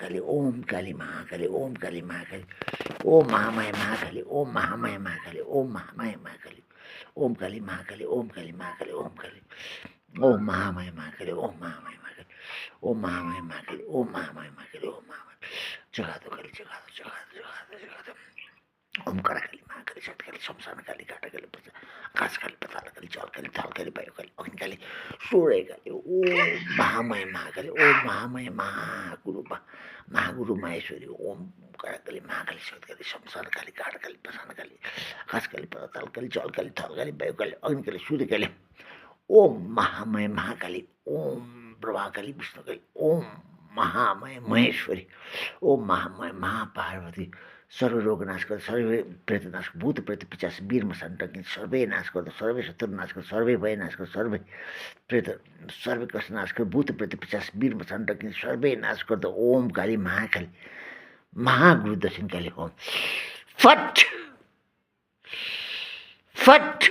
महाकाली ओम काली महाकाली ओम काली महाकाली ओम महामाया महाकाली ओम महामाया महाकाली ओम महामाया महाकाली ओम काली महाकाली ओम काली महाकाली ओम काली ओम महामाया महाकाली ओम महामाया महाकाली ओम महामाया महाकाली ओम महामाया महाकाली ओम महामाया जगा दो काली जगा दो जगा दो जगा दो जगा दो ओम कराकाली महाकाली सटकाली शमशान काली घाटाकाली आकाश काली पताल काली जल काली थल काली वायु काली अग्नि काली सूर्य काली ओम महामाया महाकाली ओम महामाया महागुरु माहेश्वरी ओम कराकाली महाकाली सटकाली शमशान काली घाटाकाली पताल काली आकाश काली पताल काली जल काली थल काली वायु काली अग्नि काली सूर्य काली ओम महामाया महाकाली ओम प्रभाकाली विष्णुकाली ओम महामाया महेश्वरी ओम महामाया महापार्वती सर्व रोग नाश गर्दा सर्वे प्रेत नाश भूत प्रेत पिचास वीर मसान टङ्की सर्वे नाश गर्दा सर्वे शत्रु नाश गर्दा सर्वे भय नाश गर्दा सर्वे प्रेत सर्वे कष्ट नाश गर्दा भूत प्रेत पिचास वीर मसान टङ्की सर्वे नाश गर्दा ओम काली महाकाली महागुरु दक्षिण काली ओम फट फट